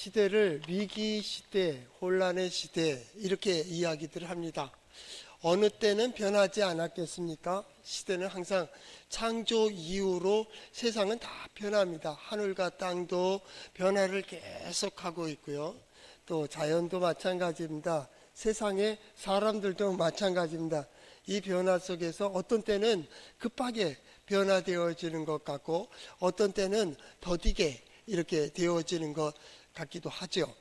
시대를 위기 시대, 혼란의 시대 이렇게 이야기들을 합니다. 어느 때는 변하지 않았겠습니까? 시대는 항상 창조 이후로 세상은 다 변합니다. 하늘과 땅도 변화를 계속하고 있고요. 또 자연도 마찬가지입니다. 세상의 사람들도 마찬가지입니다. 이 변화 속에서 어떤 때는 급하게 변화되어지는 것 같고 어떤 때는 더디게 이렇게 되어지는 것 같기도 하죠.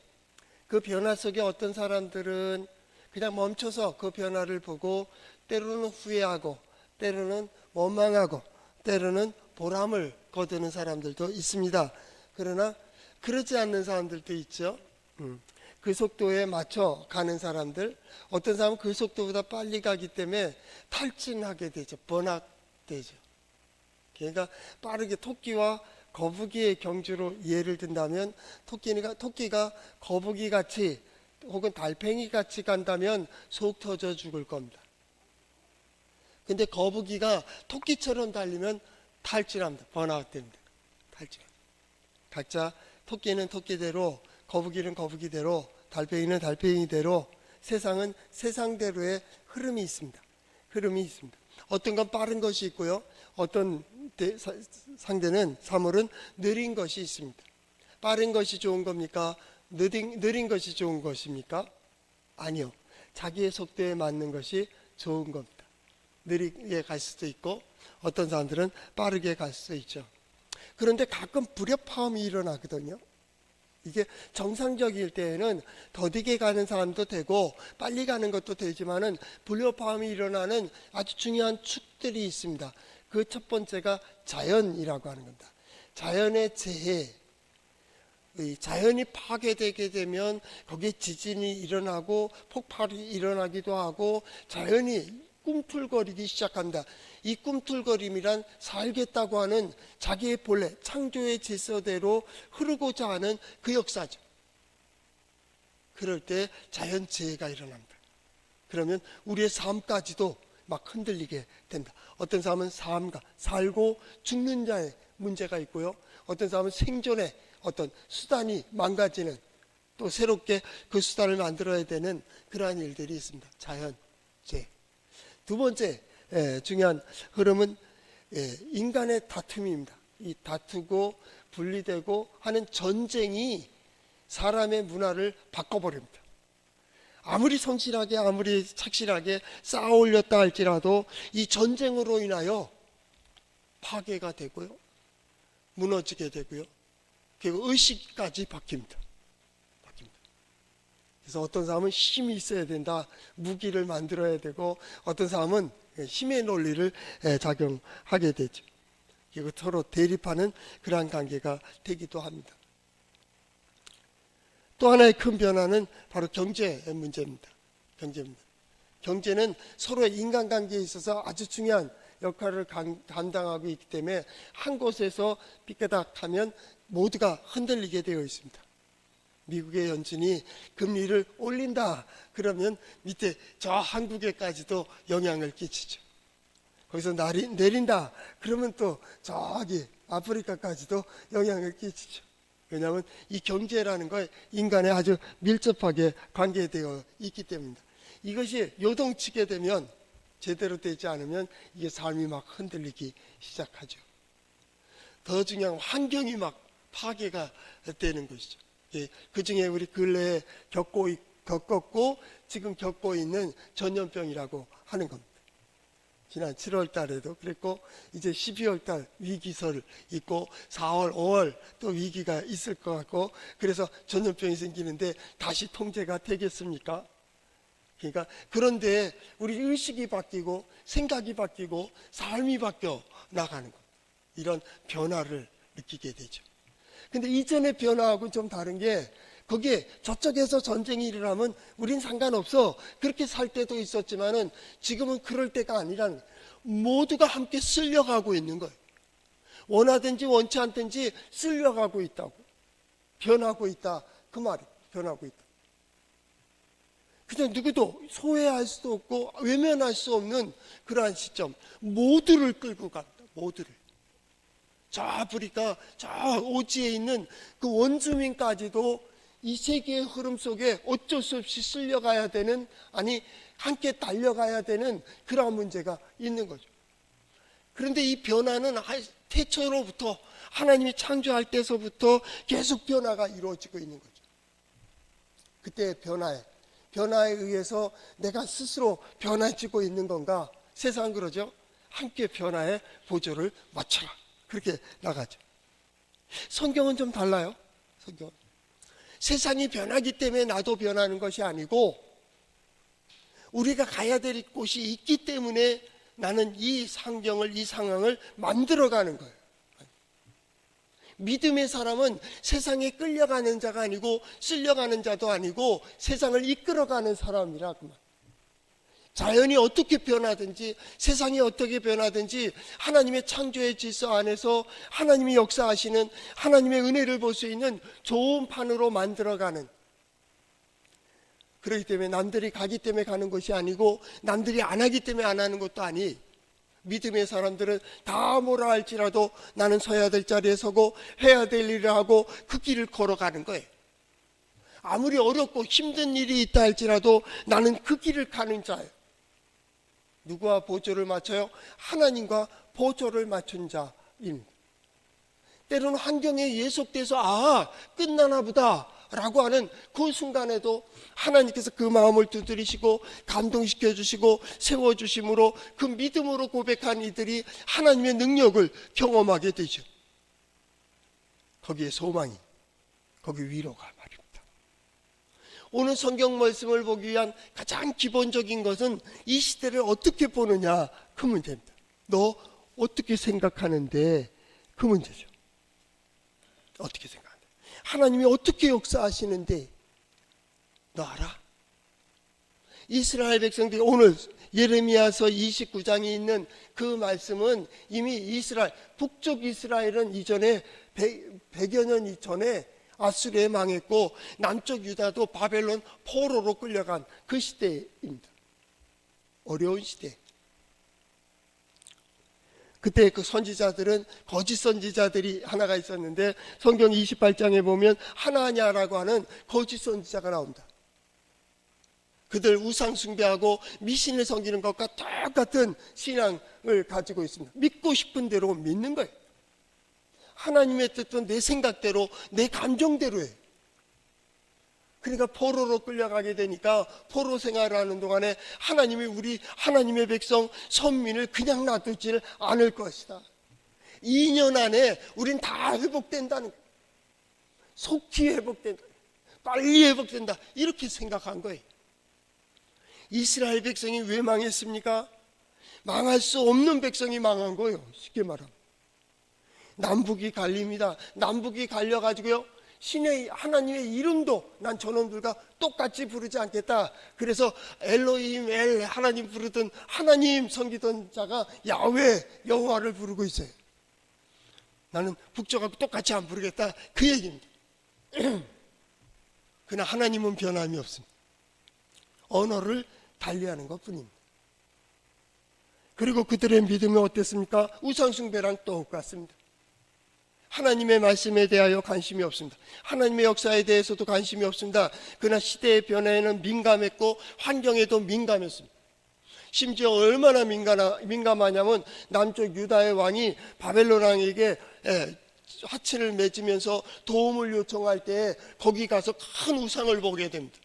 그 변화 속에 어떤 사람들은 그냥 멈춰서 그 변화를 보고 때로는 후회하고 때로는 원망하고 때로는 보람을 거두는 사람들도 있습니다. 그러나 그러지 않는 사람들도 있죠. 그 속도에 맞춰 가는 사람들, 어떤 사람은 그 속도보다 빨리 가기 때문에 탈진하게 되죠. 번학되죠. 그러니까 빠르게 토끼와 거북이의 경주로 예를 든다면 토끼가 거북이 같이 혹은 달팽이 같이 간다면 속 터져 죽을 겁니다. 근데 거북이가 토끼처럼 달리면 탈진합니다. 번아웃됩니다. 탈진합니다. 각자 토끼는 토끼대로, 거북이는 거북이대로, 달팽이는 달팽이대로, 세상은 세상대로의 흐름이 있습니다. 어떤 건 빠른 것이 있고요. 어떤 상대는 사물은 느린 것이 있습니다. 빠른 것이 좋은 겁니까? 느린 것이 좋은 것입니까? 아니요. 자기의 속도에 맞는 것이 좋은 겁니다. 느리게 갈 수도 있고 어떤 사람들은 빠르게 갈 수도 있죠. 그런데 가끔 불협화음이 일어나거든요. 이게 정상적일 때에는 더디게 가는 사람도 되고 빨리 가는 것도 되지만은 불협화음이 일어나는 아주 중요한 축들이 있습니다. 그 첫 번째가 자연이라고 하는 겁니다. 자연의 재해, 자연이 파괴되게 되면 거기에 지진이 일어나고 폭발이 일어나기도 하고 자연이 꿈틀거리기 시작한다. 이 꿈틀거림이란 살겠다고 하는 자기의 본래 창조의 질서대로 흐르고자 하는 그 역사죠. 그럴 때 자연재해가 일어납니다. 그러면 우리의 삶까지도 막 흔들리게 된다. 어떤 사람은 삶과 살고 죽는 자의 문제가 있고요. 어떤 사람은 생존의 어떤 수단이 망가지는, 또 새롭게 그 수단을 만들어야 되는 그러한 일들이 있습니다. 자연재해. 두 번째 중요한 흐름은 인간의 다툼입니다. 이 다투고 분리되고 하는 전쟁이 사람의 문화를 바꿔버립니다. 아무리 성실하게 아무리 착실하게 쌓아 올렸다 할지라도 이 전쟁으로 인하여 파괴가 되고요, 무너지게 되고요, 그리고 의식까지 바뀝니다. 그래서 어떤 사람은 힘이 있어야 된다, 무기를 만들어야 되고 어떤 사람은 힘의 논리를 작용하게 되죠. 그리고 서로 대립하는 그러한 관계가 되기도 합니다. 또 하나의 큰 변화는 바로 경제의 문제입니다. 경제는 서로의 인간관계에 있어서 아주 중요한 역할을 감당하고 있기 때문에 한 곳에서 삐까닥하면 모두가 흔들리게 되어 있습니다. 미국의 연준이 금리를 올린다 그러면 밑에 저 한국에까지도 영향을 끼치죠. 거기서 내린다 그러면 또 저기 아프리카까지도 영향을 끼치죠. 왜냐하면 이 경제라는 거 인간에 아주 밀접하게 관계되어 있기 때문입니다. 이것이 요동치게 되면, 제대로 되지 않으면 이게 삶이 막 흔들리기 시작하죠. 더 중요한 환경이 막 파괴가 되는 것이죠. 그 중에 우리 근래에 겪었고 지금 겪고 있는 전염병이라고 하는 겁니다. 지난 7월 달에도 그랬고 이제 12월 달 위기설 있고 4월, 5월 또 위기가 있을 것 같고, 그래서 전염병이 생기는데 다시 통제가 되겠습니까? 그러니까 그런데 우리 의식이 바뀌고 생각이 바뀌고 삶이 바뀌어 나가는 것, 이런 변화를 느끼게 되죠. 근데 이전의 변화하고 좀 다른 게, 거기에 저쪽에서 전쟁이 일어나면 우린 상관없어, 그렇게 살 때도 있었지만은 지금은 그럴 때가 아니라는 거예요. 모두가 함께 쓸려가고 있는 거예요. 원하든지 원치 않든지 쓸려가고 있다고, 변하고 있다 그 말이에요. 변하고 있다. 그냥 누구도 소외할 수도 없고 외면할 수 없는 그러한 시점, 모두를 끌고 갑니다. 모두를. 저 아프리카 저 오지에 있는 그 원주민까지도 이 세계의 흐름 속에 어쩔 수 없이 쓸려가야 되는, 아니 함께 달려가야 되는 그러한 문제가 있는 거죠. 그런데 이 변화는 태초로부터, 하나님이 창조할 때서부터 계속 변화가 이루어지고 있는 거죠. 그때 변화에 의해서 내가 스스로 변화해지고 있는 건가? 세상은 그러죠. 함께 변화에 보조를 맞춰라, 그렇게 나가죠. 성경은 좀 달라요. 성경은 세상이 변하기 때문에 나도 변하는 것이 아니고, 우리가 가야 될 곳이 있기 때문에 나는 이 상경을, 이 상황을 만들어가는 거예요. 믿음의 사람은 세상에 끌려가는 자가 아니고 쓸려가는 자도 아니고 세상을 이끌어가는 사람이라 그 말. 자연이 어떻게 변하든지, 세상이 어떻게 변하든지 하나님의 창조의 질서 안에서 하나님이 역사하시는, 하나님의 은혜를 볼 수 있는 좋은 판으로 만들어가는, 그렇기 때문에 남들이 가기 때문에 가는 것이 아니고 남들이 안 하기 때문에 안 하는 것도 아니, 믿음의 사람들은 다 뭐라 할지라도 나는 서야 될 자리에 서고 해야 될 일을 하고 그 길을 걸어가는 거예요. 아무리 어렵고 힘든 일이 있다 할지라도 나는 그 길을 가는 자예요. 누구와 보조를 맞춰요? 하나님과 보조를 맞춘 자입니다. 때로는 환경에 예속돼서 끝나나 보다 라고 하는 그 순간에도 하나님께서 그 마음을 두드리시고 감동시켜 주시고 세워주심으로 그 믿음으로 고백한 이들이 하나님의 능력을 경험하게 되죠. 거기에 소망이, 거기 위로가 말입니다. 오늘 성경 말씀을 보기 위한 가장 기본적인 것은 이 시대를 어떻게 보느냐, 그 문제입니다. 너 어떻게 생각하는데, 그 문제죠. 어떻게 생각하는데, 하나님이 어떻게 역사하시는데 너 알아? 이스라엘 백성들이, 오늘 예레미야서 29장에 있는 그 말씀은 이미 이스라엘, 북쪽 이스라엘은 이전에 100여 년 전에 아수르에 망했고 남쪽 유다도 바벨론 포로로 끌려간 그 시대입니다. 어려운 시대. 그때 그 선지자들은 거짓 선지자들이 하나가 있었는데, 성경 28장에 보면 하나냐라고 하는 거짓 선지자가 나옵니다. 그들 우상 숭배하고 미신을 섬기는 것과 똑같은 신앙을 가지고 있습니다. 믿고 싶은 대로 믿는 거예요. 하나님의 뜻은 내 생각대로, 내 감정대로 해요. 그러니까 포로로 끌려가게 되니까 포로 생활을 하는 동안에 하나님이 우리 하나님의 백성 선민을 그냥 놔두질 않을 것이다. 2년 안에 우린 다 회복된다는 거예요. 속히 회복된다, 빨리 회복된다, 이렇게 생각한 거예요. 이스라엘 백성이 왜 망했습니까? 망할 수 없는 백성이 망한 거예요. 쉽게 말하면 남북이 갈립니다. 남북이 갈려가지고요, 신의 하나님의 이름도 난 저놈들과 똑같이 부르지 않겠다. 그래서 엘로힘 엘, 하나님 부르던, 하나님 섬기던 자가 야훼 여호와를 부르고 있어요. 나는 북쪽하고 똑같이 안 부르겠다, 그 얘기입니다. 그러나 하나님은 변함이 없습니다. 언어를 달리하는 것뿐입니다. 그리고 그들의 믿음이 어땠습니까? 우상숭배랑 똑같습니다. 하나님의 말씀에 대하여 관심이 없습니다. 하나님의 역사에 대해서도 관심이 없습니다. 그러나 시대의 변화에는 민감했고 환경에도 민감했습니다. 심지어 얼마나 민감하냐면 남쪽 유다의 왕이 바벨론 왕에게 화친을 맺으면서 도움을 요청할 때 거기 가서 큰 우상을 보게 됩니다.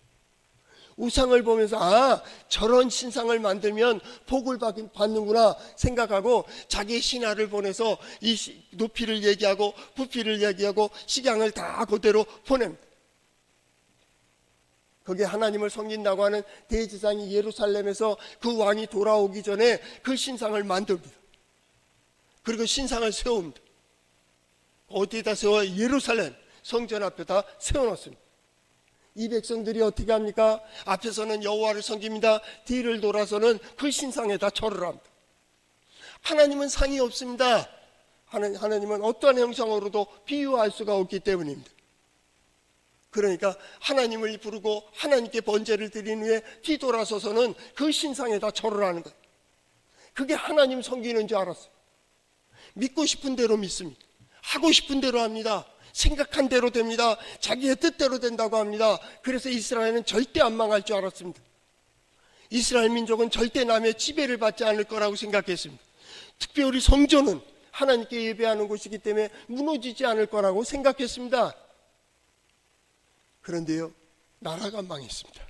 우상을 보면서 저런 신상을 만들면 복을 받는구나 생각하고 자기의 신하를 보내서 이 높이를 얘기하고 부피를 얘기하고 식양을 다 그대로 보냅니다. 거기에 하나님을 섬긴다고 하는 대제사장이 예루살렘에서 그 왕이 돌아오기 전에 그 신상을 만듭니다. 그리고 신상을 세웁니다. 어디에다 세워요? 예루살렘 성전 앞에다 세워놓습니다. 이 백성들이 어떻게 합니까? 앞에서는 여호와를 섬깁니다. 뒤를 돌아서는 그 신상에다 절을 합니다. 하나님은 상이 없습니다. 하나님은 어떠한 형상으로도 비유할 수가 없기 때문입니다. 그러니까 하나님을 부르고 하나님께 번제를 드린 후에 뒤돌아서서는 그 신상에다 절을 하는 거예요. 그게 하나님 섬기는 줄 알았어요. 믿고 싶은 대로 믿습니다. 하고 싶은 대로 합니다. 생각한 대로 됩니다. 자기의 뜻대로 된다고 합니다. 그래서 이스라엘은 절대 안 망할 줄 알았습니다. 이스라엘 민족은 절대 남의 지배를 받지 않을 거라고 생각했습니다. 특별히 성전은 하나님께 예배하는 곳이기 때문에 무너지지 않을 거라고 생각했습니다. 그런데요, 나라가 망했습니다.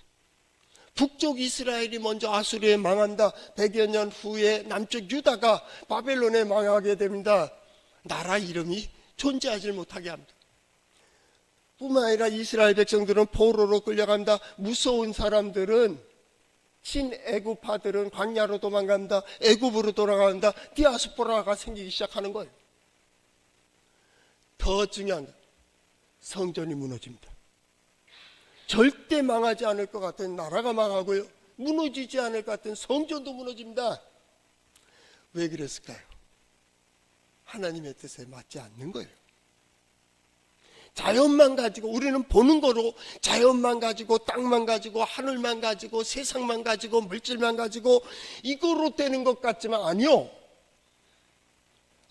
북쪽 이스라엘이 먼저 아수르에 망한다. 100여 년 후에 남쪽 유다가 바벨론에 망하게 됩니다. 나라 이름이 존재하지 못하게 합니다. 뿐만 아니라 이스라엘 백성들은 포로로 끌려간다. 무서운 사람들은, 신애굽파들은 광야로 도망간다. 애굽으로 돌아간다. 디아스포라가 생기기 시작하는 거예요. 더 중요한 건 성전이 무너집니다. 절대 망하지 않을 것 같은 나라가 망하고요, 무너지지 않을 것 같은 성전도 무너집니다. 왜 그랬을까요? 하나님의 뜻에 맞지 않는 거예요. 자연만 가지고, 우리는 보는 거로 자연만 가지고, 땅만 가지고, 하늘만 가지고, 세상만 가지고, 물질만 가지고 이거로 되는 것 같지만 아니요.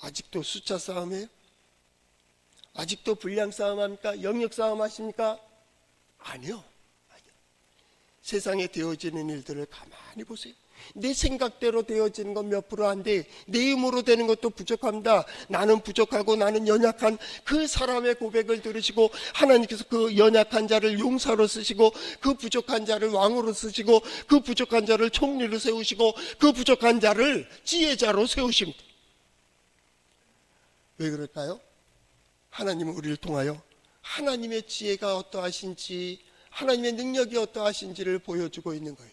아직도 숫자 싸움이에요? 아직도 분량 싸움 합니까? 영역 싸움 하십니까? 아니요. 세상에 되어지는 일들을 가만히 보세요. 내 생각대로 되어지는 건 몇 프로 안 돼. 내 힘으로 되는 것도 부족합니다. 나는 부족하고 나는 연약한 그 사람의 고백을 들으시고 하나님께서 그 연약한 자를 용사로 쓰시고 그 부족한 자를 왕으로 쓰시고 그 부족한 자를 총리로 세우시고 그 부족한 자를 지혜자로 세우십니다. 왜 그럴까요? 하나님은 우리를 통하여 하나님의 지혜가 어떠하신지, 하나님의 능력이 어떠하신지를 보여주고 있는 거예요.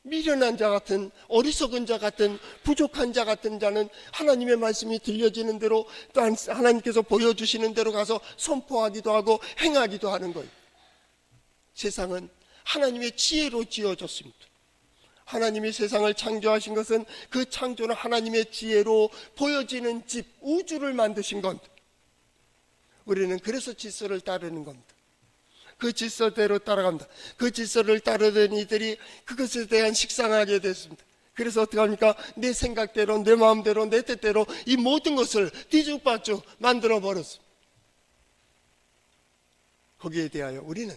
미련한 자 같은, 어리석은 자 같은, 부족한 자 같은 자는 하나님의 말씀이 들려지는 대로, 또 하나님께서 보여주시는 대로 가서 선포하기도 하고 행하기도 하는 거예요. 세상은 하나님의 지혜로 지어졌습니다. 하나님이 세상을 창조하신 것은 그 창조는 하나님의 지혜로 보여지는 집, 우주를 만드신 겁니다. 우리는 그래서 질서를 따르는 겁니다. 그 질서대로 따라갑니다. 그 질서를 따르던 이들이 그것에 대한 식상하게 됐습니다. 그래서 어떻게 합니까? 내 생각대로, 내 마음대로, 내 뜻대로 이 모든 것을 뒤죽박죽 만들어 버렸습니다. 거기에 대하여 우리는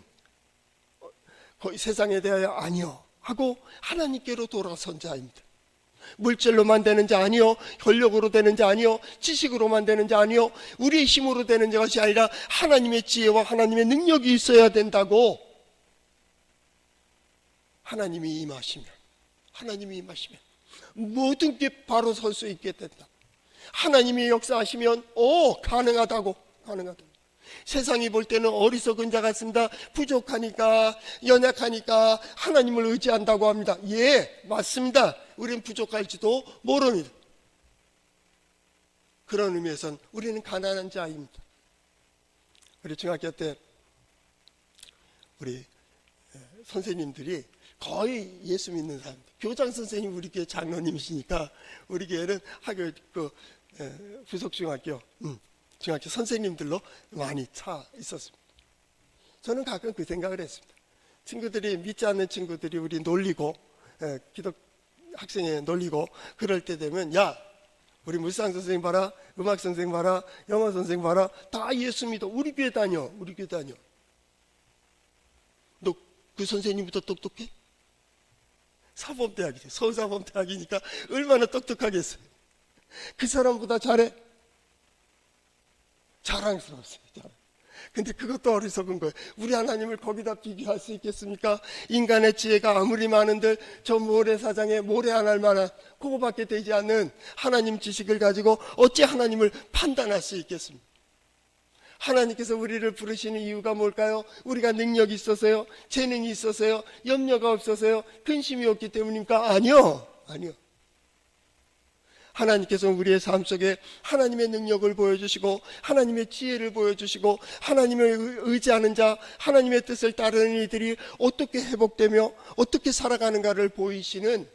세상에 대하여 아니요 하고 하나님께로 돌아선 자입니다. 물질로만 되는 자 아니요, 권력으로 되는 자 아니요, 지식으로만 되는 자 아니요, 우리의 힘으로 되는 것이 아니라 하나님의 지혜와 하나님의 능력이 있어야 된다고. 하나님이 임하시면 모든 게 바로 설 수 있게 된다. 하나님이 역사하시면 가능하다고. 세상이 볼 때는 어리석은 자 같습니다. 부족하니까, 연약하니까 하나님을 의지한다고 합니다. 예, 맞습니다. 우리는 부족할지도 모릅니다. 그런 의미에서는 우리는 가난한 자입니다. 우리 중학교 때 우리 선생님들이 거의 예수 믿는 사람들, 교장 선생님 우리 교회 장로님이시니까 우리 교회는 학교 부속중학교 중학교 선생님들로 많이 차 있었습니다. 저는 가끔 그 생각을 했습니다. 친구들이, 믿지 않는 친구들이 우리 놀리고, 기독 학생에 놀리고 그럴 때 되면, 야, 우리 물상 선생님 봐라, 음악 선생님 봐라, 영어 선생님 봐라, 다 예수 믿어. 우리 교회 다녀. 너 그 선생님부터 똑똑해? 사범대학이지. 서울사범대학이니까 얼마나 똑똑하겠어요. 그 사람보다 잘해. 자랑스러웠어요. 근데 그것도 어리석은 거예요. 우리 하나님을 거기다 비교할 수 있겠습니까? 인간의 지혜가 아무리 많은들 저 모래사장에 모래 안 할 만한 그거밖에 되지 않는 하나님 지식을 가지고 어찌 하나님을 판단할 수 있겠습니까? 하나님께서 우리를 부르시는 이유가 뭘까요? 우리가 능력이 있어서요? 재능이 있어서요? 염려가 없어서요? 근심이 없기 때문입니까? 아니요. 하나님께서 우리의 삶 속에 하나님의 능력을 보여주시고 하나님의 지혜를 보여주시고 하나님을 의지하는 자, 하나님의 뜻을 따르는 이들이 어떻게 회복되며 어떻게 살아가는가를 보이시는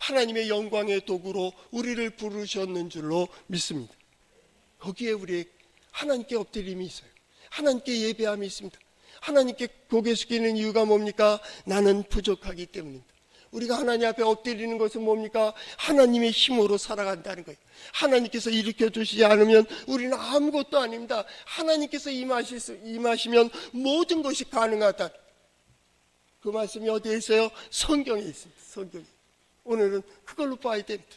하나님의 영광의 도구로 우리를 부르셨는 줄로 믿습니다. 거기에 우리의 하나님께 엎드림이 있어요. 하나님께 예배함이 있습니다. 하나님께 고개 숙이는 이유가 뭡니까? 나는 부족하기 때문입니다. 우리가 하나님 앞에 엎드리는 것은 뭡니까? 하나님의 힘으로 살아간다는 거예요. 하나님께서 일으켜 주시지 않으면 우리는 아무것도 아닙니다. 하나님께서 임하시면 모든 것이 가능하다. 그 말씀이 어디에 있어요? 성경에 있습니다. 성경에. 오늘은 그걸로 봐야 됩니다.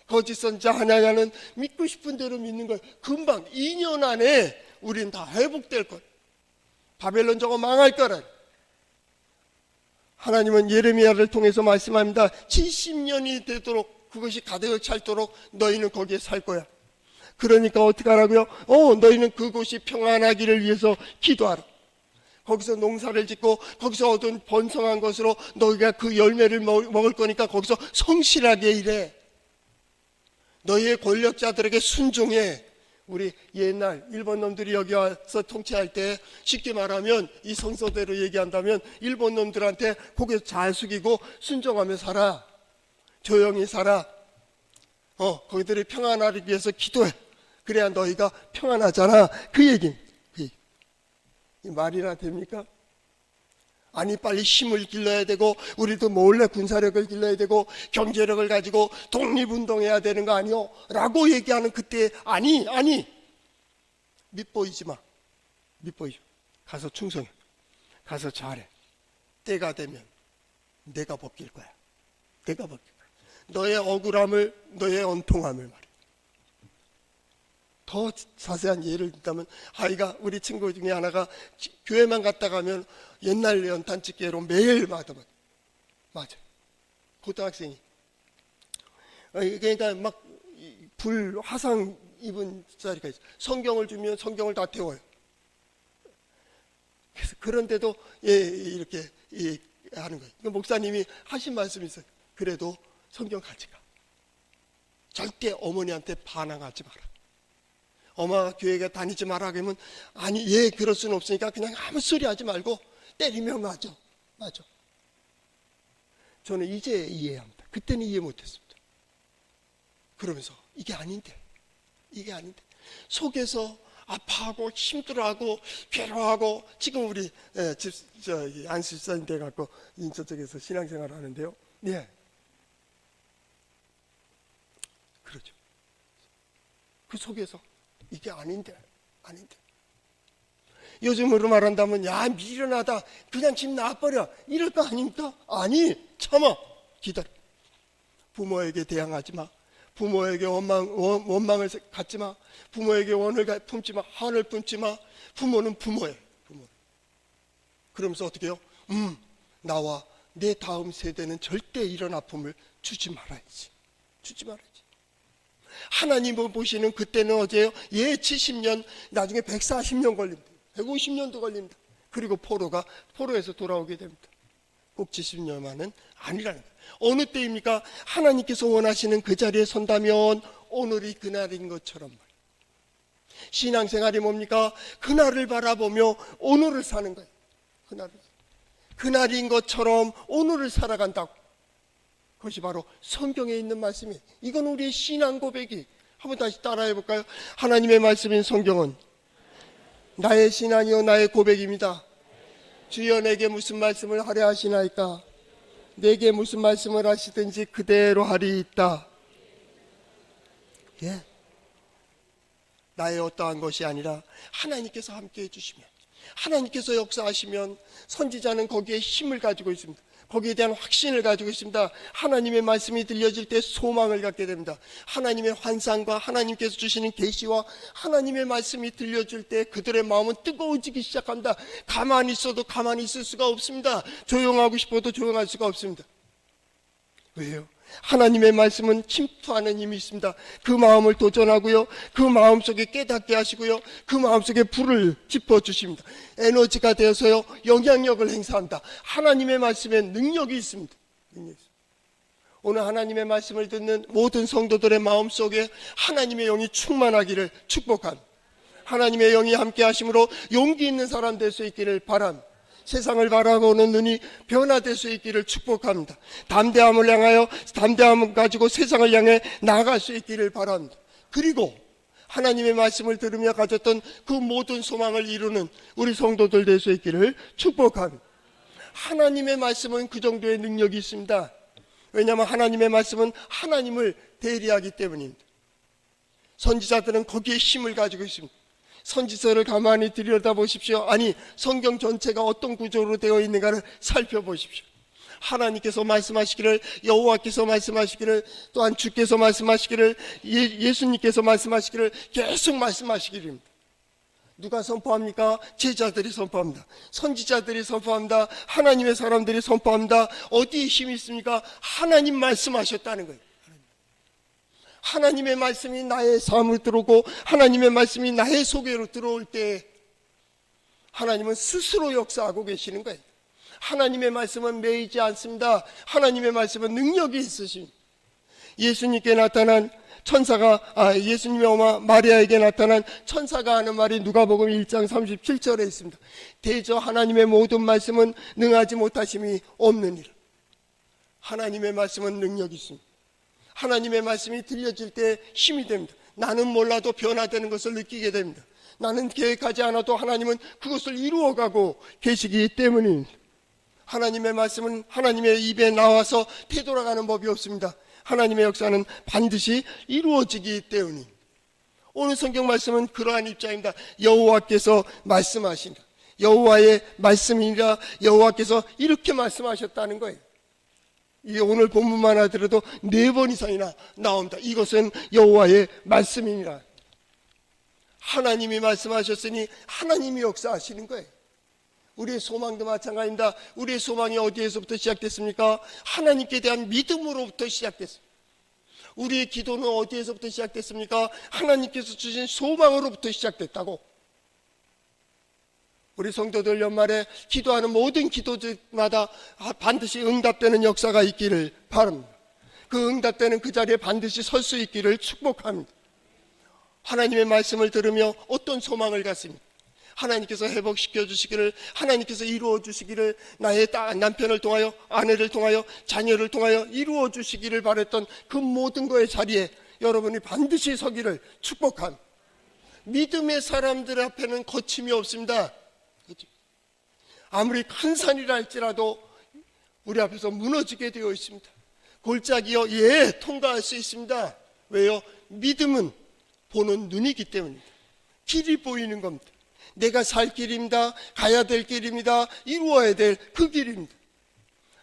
거짓 선자 하나냐는 믿고 싶은 대로 믿는 거예요. 금방 2년 안에 우리는 다 회복될 거예요. 바벨론 저거 망할 거라. 하나님은 예레미야를 통해서 말씀합니다. 70년이 되도록, 그것이 가득 찰도록 너희는 거기에 살 거야. 그러니까 어떻게 하라고요? 너희는 그곳이 평안하기를 위해서 기도하라. 거기서 농사를 짓고 거기서 얻은 번성한 것으로 너희가 그 열매를 먹을 거니까 거기서 성실하게 일해. 너희의 권력자들에게 순종해. 우리 옛날 일본 놈들이 여기 와서 통치할 때 쉽게 말하면 이 성서대로 얘기한다면 일본 놈들한테 고개 잘 숙이고 순종하며 살아. 조용히 살아. 거기들이 평안하기 위해서 기도해. 그래야 너희가 평안하잖아. 그 얘기. 이 말이나 됩니까? 아니, 빨리 힘을 길러야 되고 우리도 몰래 군사력을 길러야 되고 경제력을 가지고 독립운동해야 되는 거 아니요? 라고 얘기하는 그때 아니 밑보이지 마. 밑보이지 마. 가서 충성해. 가서 잘해. 때가 되면 내가 벗길 거야. 내가 벗길 거야. 너의 억울함을, 너의 원통함을 말이야. 더 자세한 예를 든다면, 아이가, 우리 친구 중에 하나가 교회만 갔다 가면 옛날 연탄집게로 매일 맞아. 고등학생이. 그러니까 막 불 화상 입은 자리가 있어. 성경을 주면 성경을 다 태워요. 그래서 그런데도 이렇게 하는 거예요. 목사님이 하신 말씀이 있어요. 그래도 성경 같이 가. 절대 어머니한테 반항하지 마라. 엄마가 교회에 다니지 마라 그러면 아니 그럴 수는 없으니까 그냥 아무 소리 하지 말고 때리면 맞아. 저는 이제 이해합니다. 그때는 이해 못했습니다. 그러면서 이게 아닌데 속에서 아파하고 힘들어하고 괴로워하고 지금 우리 안수 집사님 돼 갖고 인천 쪽에서 신앙생활을 하는데요. 그렇죠. 그 속에서 이게 아닌데. 요즘으로 말한다면 미련하다 그냥 집 나와버려 이럴 거 아닙니까? 아니, 참아. 기다려. 부모에게 대항하지 마. 부모에게 원망을 갖지 마. 부모에게 원을 품지 마. 한을 품지 마. 부모는 부모예요. 그러면서 어떻게 해요? 나와 내 다음 세대는 절대 이런 아픔을 주지 말아야지. 하나님을 보시는 그때는 어제요? 70년, 나중에 140년 걸립니다. 150년도 걸립니다. 그리고 포로에서 돌아오게 됩니다. 꼭 70년만은 아니라는 거예요. 어느 때입니까? 하나님께서 원하시는 그 자리에 선다면 오늘이 그날인 것처럼 말이에요. 신앙생활이 뭡니까? 그날을 바라보며 오늘을 사는 거예요. 그날인 것처럼 오늘을 살아간다고. 그것이 바로 성경에 있는 말씀이에요. 이건 우리의 신앙 고백이. 한번 다시 따라해 볼까요? 하나님의 말씀인 성경은 나의 신앙이요 나의 고백입니다. 주여 내게 무슨 말씀을 하려 하시나이까? 내게 무슨 말씀을 하시든지 그대로 하리이다. 나의 어떠한 것이 아니라 하나님께서 함께해 주시면, 하나님께서 역사하시면 선지자는 거기에 힘을 가지고 있습니다. 거기에 대한 확신을 가지고 있습니다. 하나님의 말씀이 들려질 때 소망을 갖게 됩니다. 하나님의 환상과 하나님께서 주시는 계시와 하나님의 말씀이 들려질 때 그들의 마음은 뜨거워지기 시작합니다. 가만히 있어도 가만히 있을 수가 없습니다. 조용하고 싶어도 조용할 수가 없습니다. 왜요? 하나님의 말씀은 침투하는 힘이 있습니다. 그 마음을 도전하고요, 그 마음속에 깨닫게 하시고요, 그 마음속에 불을 짚어주십니다. 에너지가 되어서요 영향력을 행사합니다. 하나님의 말씀에 능력이 있습니다. 오늘 하나님의 말씀을 듣는 모든 성도들의 마음속에 하나님의 영이 충만하기를 축복합니다. 하나님의 영이 함께 하심으로 용기 있는 사람 될 수 있기를 바랍니다. 세상을 바라보는 눈이 변화될 수 있기를 축복합니다. 담대함을 향하여, 담대함을 가지고 세상을 향해 나아갈 수 있기를 바랍니다. 그리고 하나님의 말씀을 들으며 가졌던 그 모든 소망을 이루는 우리 성도들 될 수 있기를 축복합니다. 하나님의 말씀은 그 정도의 능력이 있습니다. 왜냐하면 하나님의 말씀은 하나님을 대리하기 때문입니다. 선지자들은 거기에 힘을 가지고 있습니다. 선지서를 가만히 들여다보십시오. 아니, 성경 전체가 어떤 구조로 되어 있는가를 살펴보십시오. 하나님께서 말씀하시기를, 여호와께서 말씀하시기를, 또한 주께서 말씀하시기를, 예수님께서 말씀하시기를 계속 말씀하시기입니다. 누가 선포합니까? 제자들이 선포합니다. 선지자들이 선포합니다. 하나님의 사람들이 선포합니다. 어디에 힘이 있습니까? 하나님 말씀하셨다는 거예요. 하나님의 말씀이 나의 삶으로 들어오고 하나님의 말씀이 나의 속에로 들어올 때 하나님은 스스로 역사하고 계시는 거예요. 하나님의 말씀은 매이지 않습니다. 하나님의 말씀은 능력이 있으십니다. 예수님께 나타난 천사가, 예수님의 어머 마리아에게 나타난 천사가 하는 말이 누가복음 1장 37절에 있습니다. 대저 하나님의 모든 말씀은 능하지 못하심이 없느니라. 하나님의 말씀은 능력이 있습니다. 하나님의 말씀이 들려질 때 힘이 됩니다. 나는 몰라도 변화되는 것을 느끼게 됩니다. 나는 계획하지 않아도 하나님은 그것을 이루어가고 계시기 때문입니다. 하나님의 말씀은 하나님의 입에 나와서 되돌아가는 법이 없습니다. 하나님의 역사는 반드시 이루어지기 때문입니다. 오늘 성경 말씀은 그러한 입장입니다. 여호와께서 말씀하신다. 여호와의 말씀이니라. 여호와께서 이렇게 말씀하셨다는 거예요. 이 오늘 본문만 하더라도 4번 이상이나 나옵니다. 이것은 여호와의 말씀이니라. 하나님이 말씀하셨으니 하나님이 역사하시는 거예요. 우리의 소망도 마찬가지입니다. 우리의 소망이 어디에서부터 시작됐습니까? 하나님께 대한 믿음으로부터 시작됐습니다. 우리의 기도는 어디에서부터 시작됐습니까? 하나님께서 주신 소망으로부터 시작됐다고. 우리 성도들 연말에 기도하는 모든 기도들마다 반드시 응답되는 역사가 있기를 바랍니다. 그 응답되는 그 자리에 반드시 설 수 있기를 축복합니다. 하나님의 말씀을 들으며 어떤 소망을 갖습니까? 하나님께서 회복시켜 주시기를, 하나님께서 이루어 주시기를, 나의 남편을 통하여, 아내를 통하여, 자녀를 통하여 이루어 주시기를 바랬던 그 모든 거의 자리에 여러분이 반드시 서기를 축복합니다. 믿음의 사람들 앞에는 거침이 없습니다. 아무리 큰 산이라 할지라도 우리 앞에서 무너지게 되어 있습니다. 골짜기요, 예, 통과할 수 있습니다. 왜요? 믿음은 보는 눈이기 때문입니다. 길이 보이는 겁니다. 내가 살 길입니다. 가야 될 길입니다. 이루어야 될 그 길입니다.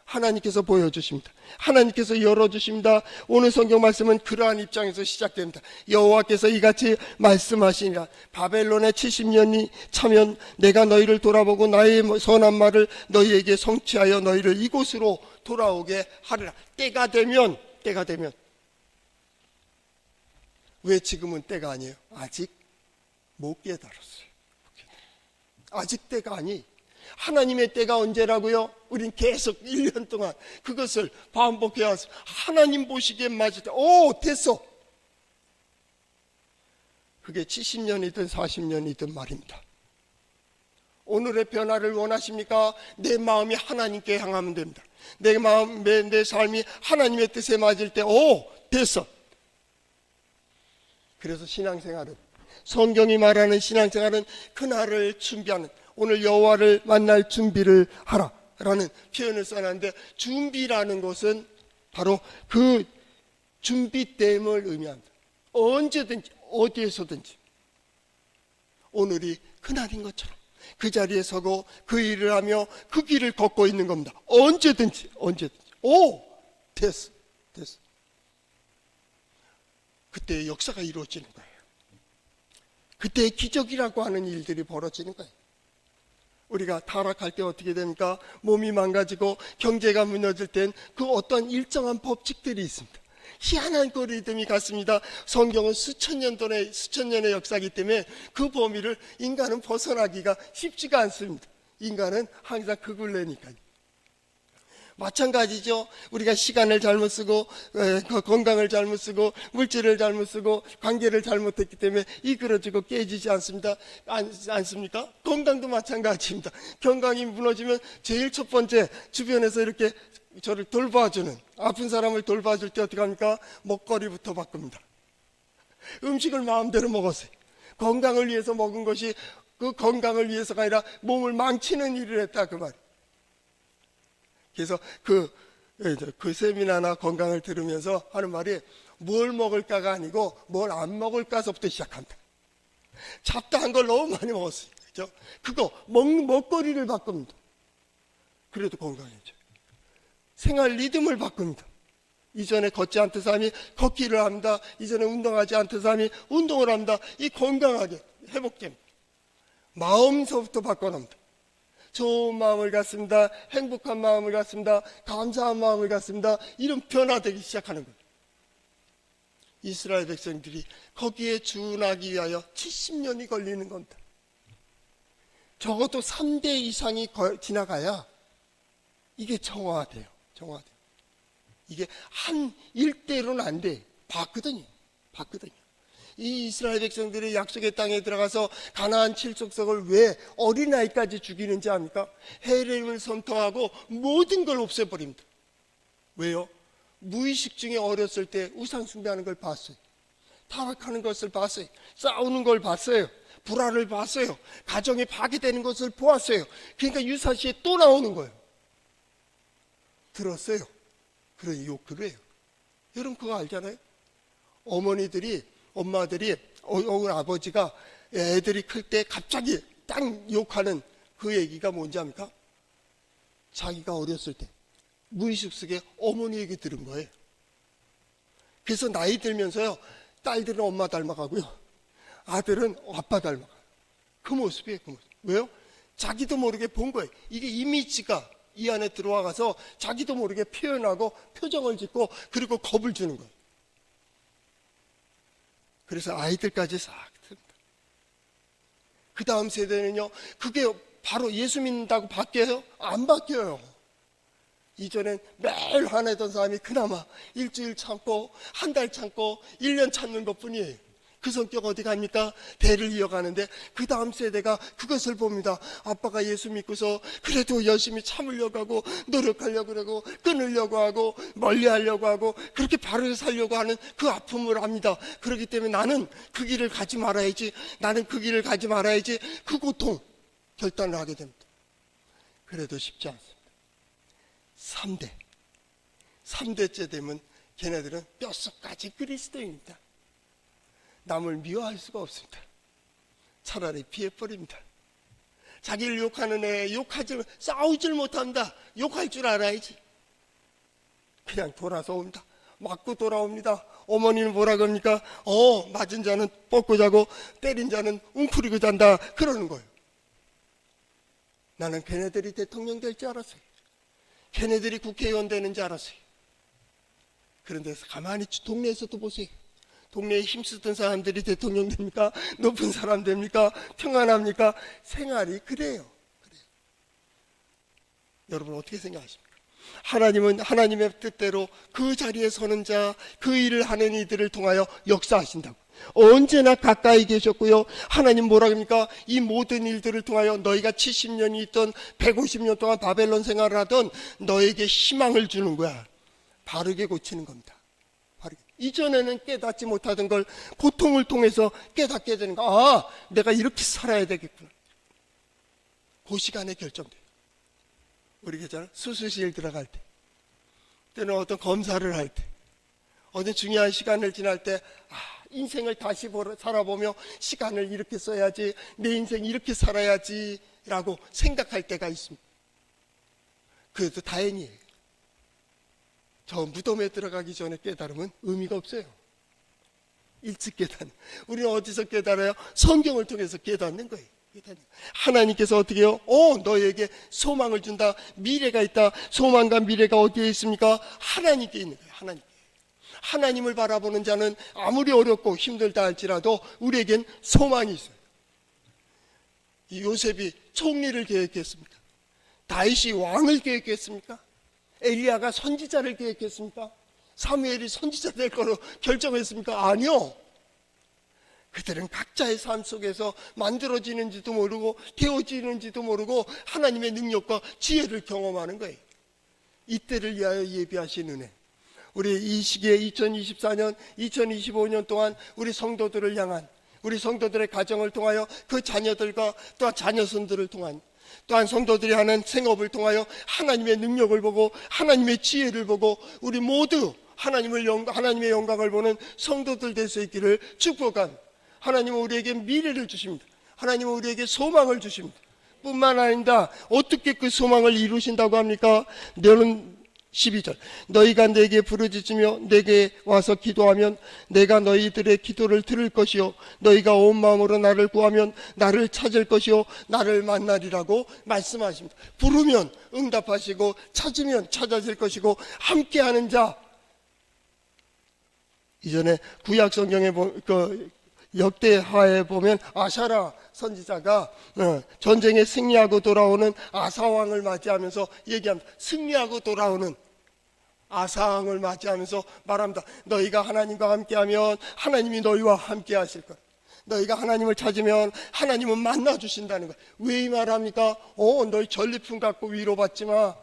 하나님께서 보여주십니다. 하나님께서 열어주십니다. 오늘 성경 말씀은 그러한 입장에서 시작됩니다. 여호와께서 이같이 말씀하시니라. 바벨론의 70년이 차면 내가 너희를 돌아보고 나의 선한 말을 너희에게 성취하여 너희를 이곳으로 돌아오게 하리라. 때가 되면 왜 지금은 때가 아니에요? 아직 못 깨달았어요. 아직 때가 아니. 하나님의 때가 언제라고요? 우린 계속 1년 동안 그것을 반복해와서 하나님 보시기에 맞을 때, 오, 됐어. 그게 70년이든 40년이든 말입니다. 오늘의 변화를 원하십니까? 내 마음이 하나님께 향하면 됩니다. 내 마음, 내 삶이 하나님의 뜻에 맞을 때, 오, 됐어. 그래서 신앙생활은, 성경이 말하는 신앙생활은 그날을 준비하는, 오늘 여호와를 만날 준비를 하라라는 표현을 써놨는데, 준비라는 것은 바로 그 준비됨을 의미합니다. 언제든지 어디에서든지 오늘이 그날인 것처럼 그 자리에 서고 그 일을 하며 그 길을 걷고 있는 겁니다. 언제든지. 오, 됐어. 그때 역사가 이루어지는 거예요. 그때 기적이라고 하는 일들이 벌어지는 거예요. 우리가 타락할 때 어떻게 됩니까? 몸이 망가지고 경제가 무너질 땐 그 어떤 일정한 법칙들이 있습니다. 희한한 그 리듬이 같습니다. 성경은 수천 년의 역사이기 때문에 그 범위를 인간은 벗어나기가 쉽지가 않습니다. 인간은 항상 그 굴레니까요. 마찬가지죠. 우리가 시간을 잘못 쓰고 건강을 잘못 쓰고 물질을 잘못 쓰고 관계를 잘못했기 때문에 이그러지고 깨지지 않습니까? 건강도 마찬가지입니다. 건강이 무너지면 제일 첫 번째 주변에서 이렇게 저를 돌봐주는, 아픈 사람을 돌봐줄 때 어떻게 합니까? 먹거리부터 바꿉니다. 음식을 마음대로 먹었어요. 건강을 위해서 먹은 것이 그 건강을 위해서가 아니라 몸을 망치는 일을 했다, 그 말. 그래서 그 세미나나 건강을 들으면서 하는 말이 뭘 먹을까가 아니고 뭘 안 먹을까서부터 시작한다. 잡다한 걸 너무 많이 먹었어요. 그죠? 그거 먹거리를 바꿉니다. 그래도 건강해져요. 생활 리듬을 바꿉니다. 이전에 걷지 않던 사람이 걷기를 합니다. 이전에 운동하지 않던 사람이 운동을 합니다. 이 건강하게 회복됩니다. 마음서부터 바꿔놓습니다. 좋은 마음을 갖습니다. 행복한 마음을 갖습니다. 감사한 마음을 갖습니다. 이런 변화되기 시작하는 거예요. 이스라엘 백성들이 거기에 준하기 위하여 70년이 걸리는 겁니다. 적어도 3대 이상이 지나가야 이게 정화돼요. 이게 한 일대로는 안 돼. 봤거든요. 이 이스라엘 백성들이 약속의 땅에 들어가서 가나안 칠족석을 왜 어린아이까지 죽이는지 압니까? 헤렘을 선통하고 모든 걸 없애버립니다. 왜요? 무의식 중에 어렸을 때 우상 숭배하는 걸 봤어요. 타락하는 것을 봤어요. 싸우는 걸 봤어요. 불화를 봤어요. 가정이 파괴되는 것을 보았어요. 그러니까 유사시에 또 나오는 거예요. 들었어요. 그러니 욕을 해요. 여러분 그거 알잖아요. 엄마들이 아버지가 애들이 클 때 갑자기 딱 욕하는 그 얘기가 뭔지 압니까? 자기가 어렸을 때 무의식 속에 어머니 얘기 들은 거예요. 그래서 나이 들면서요, 딸들은 엄마 닮아가고요, 아들은 아빠 닮아가요. 그 모습이에요, 그 모습. 왜요? 자기도 모르게 본 거예요. 이게 이미지가 이 안에 들어와가서 자기도 모르게 표현하고 표정을 짓고 그리고 겁을 주는 거예요. 그래서 아이들까지 싹 듭니다. 그 다음 세대는요, 그게 바로 예수 믿는다고 바뀌어요? 안 바뀌어요. 이전엔 매일 화내던 사람이 그나마 일주일 참고 한 달 참고 1년 참는 것뿐이에요. 그 성격 어디 갑니까? 대를 이어가는데 그 다음 세대가 그것을 봅니다. 아빠가 예수 믿고서 그래도 열심히 참으려고 하고 노력하려고 그러고 끊으려고 하고 멀리하려고 하고 그렇게 바르게 살려고 하는 그 아픔을 압니다. 그렇기 때문에 나는 그 길을 가지 말아야지, 그 고통 결단을 하게 됩니다. 그래도 쉽지 않습니다. 3대째 되면 걔네들은 뼛속까지 그리스도인입니다. 남을 미워할 수가 없습니다. 차라리 피해버립니다. 자기를 욕하는 애 싸우질 못한다. 욕할 줄 알아야지. 그냥 돌아서 옵니다. 맞고 돌아옵니다. 어머니는 뭐라 그럽니까? 맞은 자는 뻗고 자고 때린 자는 웅크리고 잔다. 그러는 거예요. 나는 걔네들이 대통령 될 줄 알았어요. 걔네들이 국회의원 되는 줄 알았어요. 그런데 가만히 동네에서도 보세요. 동네에 힘쓰던 사람들이 대통령 됩니까? 높은 사람 됩니까? 평안합니까? 생활이 그래요. 여러분 어떻게 생각하십니까? 하나님은 하나님의 뜻대로 그 자리에 서는 자, 그 일을 하는 이들을 통하여 역사하신다고. 언제나 가까이 계셨고요. 하나님 뭐라 합니까? 이 모든 일들을 통하여 너희가 70년이 있던 150년 동안 바벨론 생활을 하던 너에게 희망을 주는 거야. 바르게 고치는 겁니다. 이전에는 깨닫지 못하던 걸 고통을 통해서 깨닫게 되는 거. 내가 이렇게 살아야 되겠구나. 그 시간에 결정돼요. 우리 계잖아 수술실 들어갈 때, 때는 어떤 검사를 할 때, 어떤 중요한 시간을 지날 때, 인생을 다시 살아보며 시간을 이렇게 써야지, 내 인생 이렇게 살아야지 라고 생각할 때가 있습니다. 그래도 다행이에요. 저 무덤에 들어가기 전에 깨달으면 의미가 없어요. 일찍 깨닫는. 우리는 어디서 깨달아요? 성경을 통해서 깨닫는 거예요. 하나님께서 어떻게 해요? 너에게 소망을 준다. 미래가 있다. 소망과 미래가 어디에 있습니까? 하나님께 있는 거예요. 하나님을 바라보는 자는 아무리 어렵고 힘들다 할지라도 우리에겐 소망이 있어요. 이 요셉이 총리를 계획했습니까? 다윗이 왕을 계획했습니까? 엘리야가 선지자를 계획했습니까? 사무엘이 선지자 될 거로 결정했습니까? 아니요. 그들은 각자의 삶 속에서 만들어지는지도 모르고 되어지는지도 모르고 하나님의 능력과 지혜를 경험하는 거예요. 이때를 위하여 예비하신 은혜. 우리 이 시기에 2024년, 2025년 동안 우리 성도들을 향한, 우리 성도들의 가정을 통하여 그 자녀들과 또 자녀손들을 통한 또한 성도들이 하는 생업을 통하여 하나님의 능력을 보고 하나님의 지혜를 보고 우리 모두 하나님의 영광을 보는 성도들 될 수 있기를 축복합니다. 하나님은 우리에게 미래를 주십니다. 하나님은 우리에게 소망을 주십니다. 뿐만 아니라 어떻게 그 소망을 이루신다고 합니까? 너는 12절 너희가 내게 부르짖으며 내게 와서 기도하면 내가 너희들의 기도를 들을 것이요 너희가 온 마음으로 나를 구하면 나를 찾을 것이요 나를 만나리라고 말씀하십니다. 부르면 응답하시고 찾으면 찾아질 것이고 함께하는 자. 이전에 구약 성경에 역대하에 보면 아샤라 선지자가 전쟁에 승리하고 돌아오는 아사왕을 맞이하면서 얘기합니다. 승리하고 돌아오는 아사왕을 맞이하면서 말합니다. 너희가 하나님과 함께하면 하나님이 너희와 함께 하실 것. 너희가 하나님을 찾으면 하나님은 만나주신다는 거예요. 왜 이 말합니까? 너희 전리품 갖고 위로받지 마.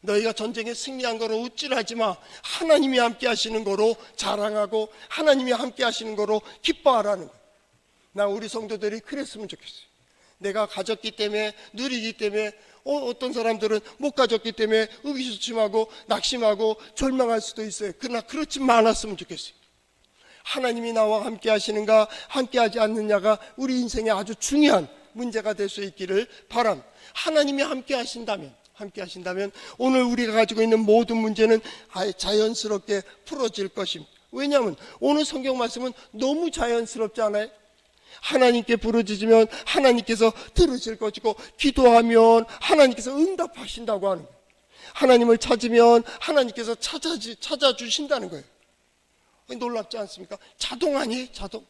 너희가 전쟁에 승리한 거로 우쭐하지 마. 하나님이 함께 하시는 거로 자랑하고 하나님이 함께 하시는 거로 기뻐하라는 거예요. 나 우리 성도들이 그랬으면 좋겠어요. 내가 가졌기 때문에 누리기 때문에 어떤 사람들은 못 가졌기 때문에 의기소침하고 낙심하고 절망할 수도 있어요. 그러나 그렇지 않았으면 좋겠어요. 하나님이 나와 함께 하시는가 함께 하지 않느냐가 우리 인생의 아주 중요한 문제가 될 수 있기를 바랍니다. 하나님이 함께 하신다면 오늘 우리가 가지고 있는 모든 문제는 자연스럽게 풀어질 것입니다. 왜냐하면 오늘 성경 말씀은 너무 자연스럽지 않아요? 하나님께 부르짖으면 하나님께서 들으실 것이고 기도하면 하나님께서 응답하신다고 하는 거예요. 하나님을 찾으면 하나님께서 찾아주신다는 거예요. 놀랍지 않습니까? 자동 아니에요? 자동.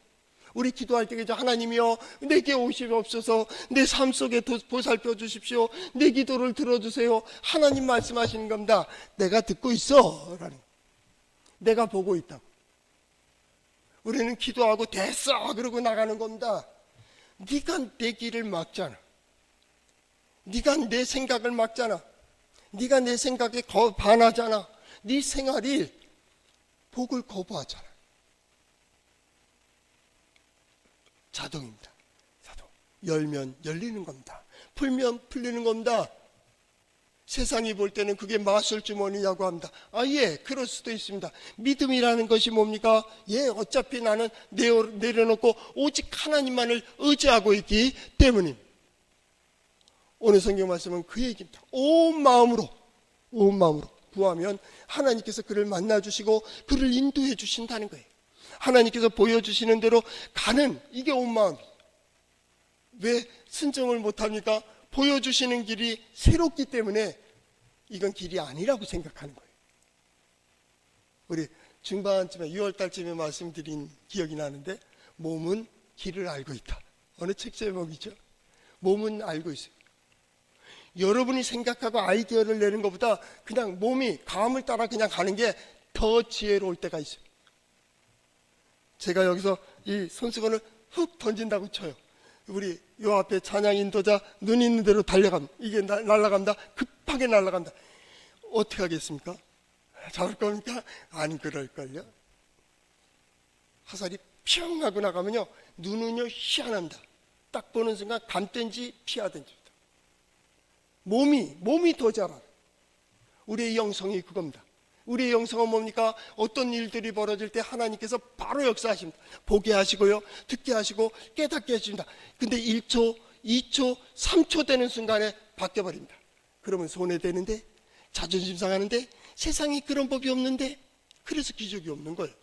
우리 기도할 때 그저 하나님이여 내게 오시옵소서 내 삶 속에 보살펴 주십시오. 내 기도를 들어주세요. 하나님 말씀하시는 겁니다. 내가 듣고 있어 라는 거예요. 내가 보고 있다고. 우리는 기도하고 됐어 그러고 나가는 겁니다. 네가 내 길을 막잖아. 네가 내 생각을 막잖아. 네가 내 생각에 반하잖아. 네 생활이 복을 거부하잖아. 자동입니다. 자동. 열면 열리는 겁니다. 풀면 풀리는 겁니다. 세상이 볼 때는 그게 마술 주머니냐고 합니다. 예, 그럴 수도 있습니다. 믿음이라는 것이 뭡니까? 어차피 나는 내려놓고 오직 하나님만을 의지하고 있기 때문입니다. 오늘 성경 말씀은 그 얘기입니다. 온 마음으로 구하면 하나님께서 그를 만나주시고 그를 인도해 주신다는 거예요. 하나님께서 보여주시는 대로 가는 이게 온 마음이에요. 왜 순종을 못합니까? 보여주시는 길이 새롭기 때문에 이건 길이 아니라고 생각하는 거예요. 우리 중반쯤에 6월달쯤에 말씀드린 기억이 나는데 몸은 길을 알고 있다. 어느 책 제목이죠? 몸은 알고 있어요. 여러분이 생각하고 아이디어를 내는 것보다 그냥 몸이 감을 따라 그냥 가는 게 더 지혜로울 때가 있어요. 제가 여기서 이 손수건을 훅 던진다고 쳐요. 우리 요 앞에 찬양 인도자 눈 있는 대로 달려갑니다. 이게 날아간다. 급하게 날아간다. 어떻게 하겠습니까? 잡을 겁니까? 안 그럴걸요. 화살이 평 하고 나가면요 눈은요 희한합니다. 딱 보는 순간 감든지 피하든지. 몸이 더 잘 알아요. 우리의 영성이 그겁니다. 우리의 영성은 뭡니까? 어떤 일들이 벌어질 때 하나님께서 바로 역사하십니다. 보게 하시고요, 듣게 하시고 깨닫게 해주십니다. 근데 1초, 2초, 3초 되는 순간에 바뀌어버립니다. 그러면 손해되는데, 자존심 상하는데, 세상에 그런 법이 없는데, 그래서 기적이 없는 거예요.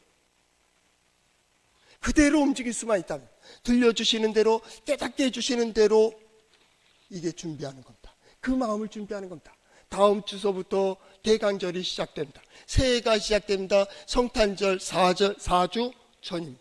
그대로 움직일 수만 있다면, 들려주시는 대로, 깨닫게 해주시는 대로 이게 준비하는 겁니다. 그 마음을 준비하는 겁니다. 다음 주서부터 대강절이 시작됩니다. 새해가 시작됩니다. 성탄절 4주 전입니다.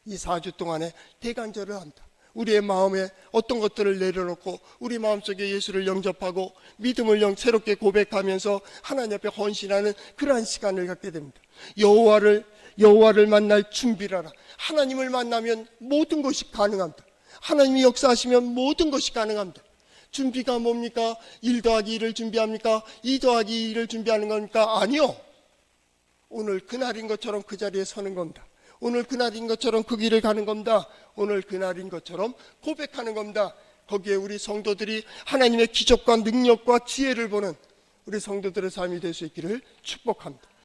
이 4주 동안에 대강절을 합니다. 우리의 마음에 어떤 것들을 내려놓고 우리 마음속에 예수를 영접하고 믿음을 새롭게 고백하면서 하나님 앞에 헌신하는 그러한 시간을 갖게 됩니다. 여호와를 만날 준비를 하라. 하나님을 만나면 모든 것이 가능합니다. 하나님이 역사하시면 모든 것이 가능합니다. 준비가 뭡니까? 1 더하기 1을 준비합니까? 2 더하기 2를 준비하는 겁니까? 아니요. 오늘 그날인 것처럼 그 자리에 서는 겁니다. 오늘 그날인 것처럼 그 길을 가는 겁니다. 오늘 그날인 것처럼 고백하는 겁니다. 거기에 우리 성도들이 하나님의 기적과 능력과 지혜를 보는 우리 성도들의 삶이 될 수 있기를 축복합니다.